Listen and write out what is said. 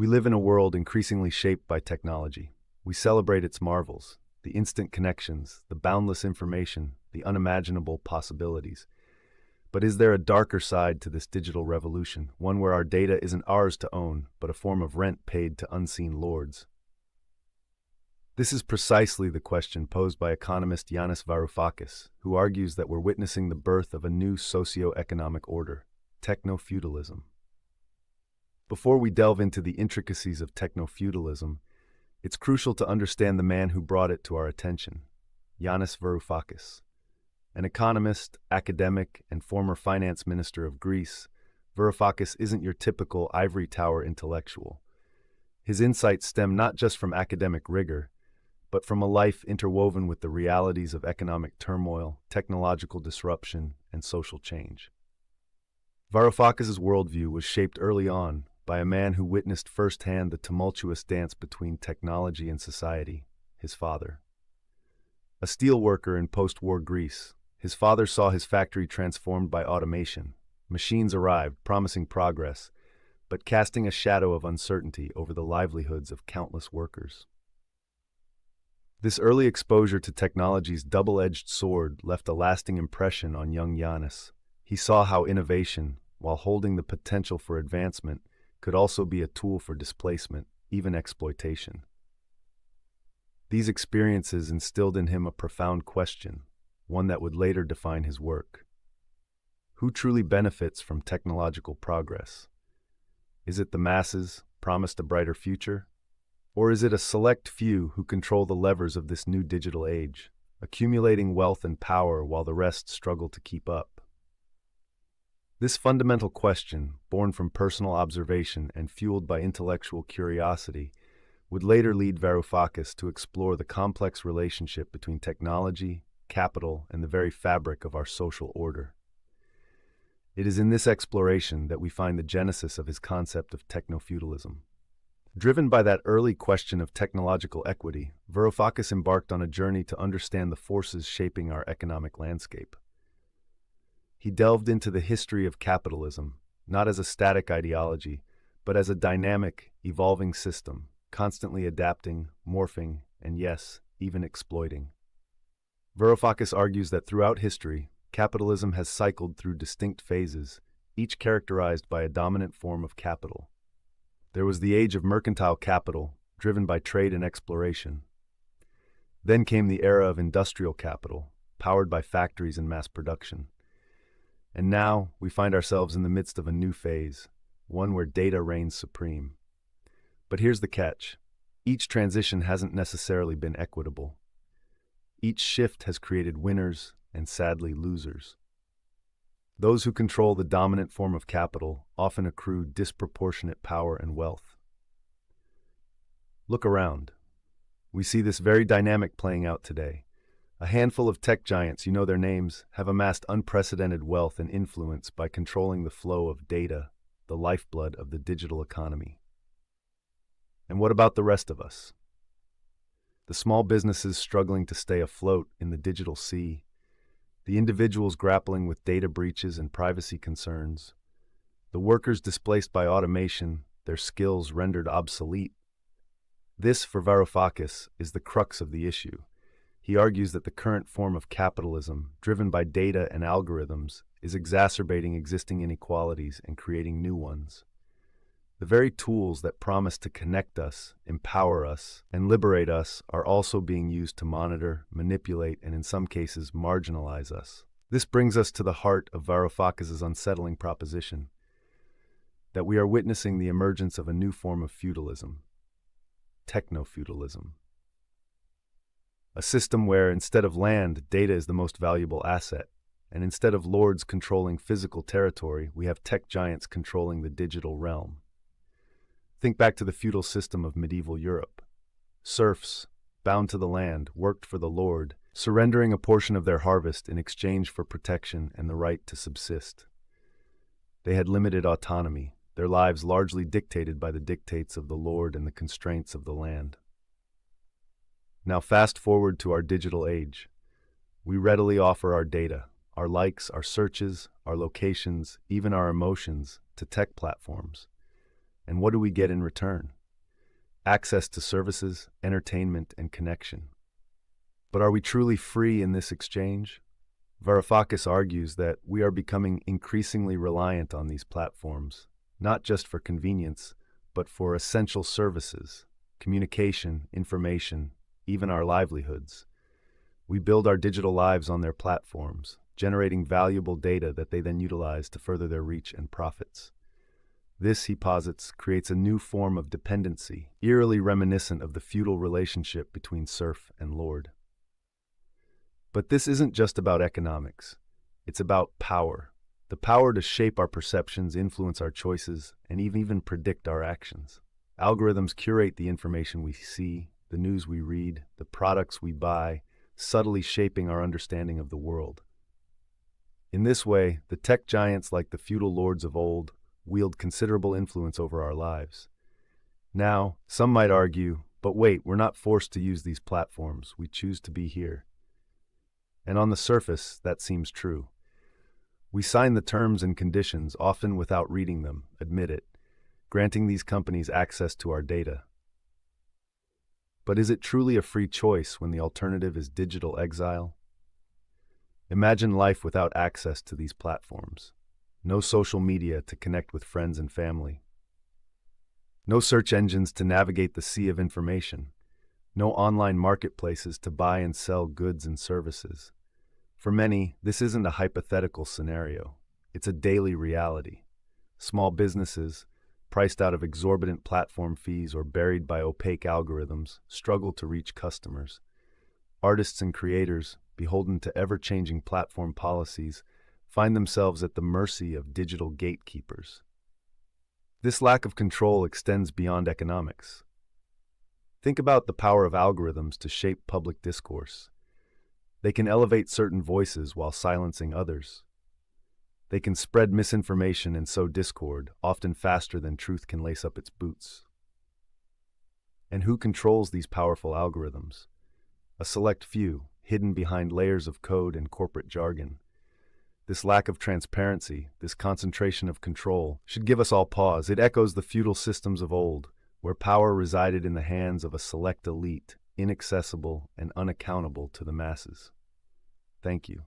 We live in a world increasingly shaped by technology. We celebrate its marvels, the instant connections, the boundless information, the unimaginable possibilities. But is there a darker side to this digital revolution, one where our data isn't ours to own, but a form of rent paid to unseen lords? This is precisely the question posed by economist Yanis Varoufakis, who argues that we're witnessing the birth of a new socio-economic order, technofeudalism. Before we delve into the intricacies of technofeudalism, it's crucial to understand the man who brought it to our attention, Yanis Varoufakis. An economist, academic, and former finance minister of Greece, Varoufakis isn't your typical ivory tower intellectual. His insights stem not just from academic rigor, but from a life interwoven with the realities of economic turmoil, technological disruption, and social change. Varoufakis's worldview was shaped early on by a man who witnessed firsthand the tumultuous dance between technology and society, his father. A steel worker in post-war Greece, his father saw his factory transformed by automation. Machines arrived, promising progress, but casting a shadow of uncertainty over the livelihoods of countless workers. This early exposure to technology's double-edged sword left a lasting impression on young Yanis. He saw how innovation, while holding the potential for advancement, could also be a tool for displacement, even exploitation. These experiences instilled in him a profound question, one that would later define his work. Who truly benefits from technological progress? Is it the masses, promised a brighter future? Or is it a select few who control the levers of this new digital age, accumulating wealth and power while the rest struggle to keep up? This fundamental question, born from personal observation and fueled by intellectual curiosity, would later lead Varoufakis to explore the complex relationship between technology, capital, and the very fabric of our social order. It is in this exploration that we find the genesis of his concept of technofeudalism. Driven by that early question of technological equity, Varoufakis embarked on a journey to understand the forces shaping our economic landscape. He delved into the history of capitalism, not as a static ideology, but as a dynamic, evolving system, constantly adapting, morphing, and yes, even exploiting. Varoufakis argues that throughout history, capitalism has cycled through distinct phases, each characterized by a dominant form of capital. There was the age of mercantile capital, driven by trade and exploration. Then came the era of industrial capital, powered by factories and mass production. And now we find ourselves in the midst of a new phase, one where data reigns supreme. But here's the catch. Each transition hasn't necessarily been equitable. Each shift has created winners and, sadly, losers. Those who control the dominant form of capital often accrue disproportionate power and wealth. Look around. We see this very dynamic playing out today. A handful of tech giants, you know their names, have amassed unprecedented wealth and influence by controlling the flow of data, the lifeblood of the digital economy. And what about the rest of us? The small businesses struggling to stay afloat in the digital sea, the individuals grappling with data breaches and privacy concerns, the workers displaced by automation, their skills rendered obsolete. This, for Varoufakis, is the crux of the issue. He argues that the current form of capitalism, driven by data and algorithms, is exacerbating existing inequalities and creating new ones. The very tools that promise to connect us, empower us, and liberate us are also being used to monitor, manipulate, and in some cases marginalize us. This brings us to the heart of Varoufakis's unsettling proposition, that we are witnessing the emergence of a new form of feudalism, technofeudalism. A system where, instead of land, data is the most valuable asset, and instead of lords controlling physical territory, we have tech giants controlling the digital realm. Think back to the feudal system of medieval Europe. Serfs, bound to the land, worked for the lord, surrendering a portion of their harvest in exchange for protection and the right to subsist. They had limited autonomy, their lives largely dictated by the dictates of the lord and the constraints of the land. Now fast forward to our digital age. We readily offer our data, our likes, our searches, our locations, even our emotions, to tech platforms. And what do we get in return? Access to services, entertainment, and connection. But are we truly free in this exchange? Varoufakis argues that we are becoming increasingly reliant on these platforms, not just for convenience, but for essential services, communication, information, even our livelihoods. We build our digital lives on their platforms, generating valuable data that they then utilize to further their reach and profits. This, he posits, creates a new form of dependency, eerily reminiscent of the feudal relationship between serf and lord. But this isn't just about economics. It's about power. The power to shape our perceptions, influence our choices, and even predict our actions. Algorithms curate the information we see, the news we read, the products we buy, subtly shaping our understanding of the world. In this way, the tech giants like the feudal lords of old wield considerable influence over our lives. Now, some might argue, but wait, we're not forced to use these platforms. We choose to be here. And on the surface, that seems true. We sign the terms and conditions, often without reading them, admit it, granting these companies access to our data. But is it truly a free choice when the alternative is digital exile? Imagine life without access to these platforms. No social media to connect with friends and family. No search engines to navigate the sea of information. No online marketplaces to buy and sell goods and services. For many, this isn't a hypothetical scenario. It's a daily reality. Small businesses, priced out of exorbitant platform fees or buried by opaque algorithms, struggle to reach customers. Artists and creators, beholden to ever-changing platform policies, find themselves at the mercy of digital gatekeepers. This lack of control extends beyond economics. Think about the power of algorithms to shape public discourse. They can elevate certain voices while silencing others. They can spread misinformation and sow discord, often faster than truth can lace up its boots. And who controls these powerful algorithms? A select few, hidden behind layers of code and corporate jargon. This lack of transparency, this concentration of control, should give us all pause. It echoes the feudal systems of old, where power resided in the hands of a select elite, inaccessible and unaccountable to the masses. Thank you.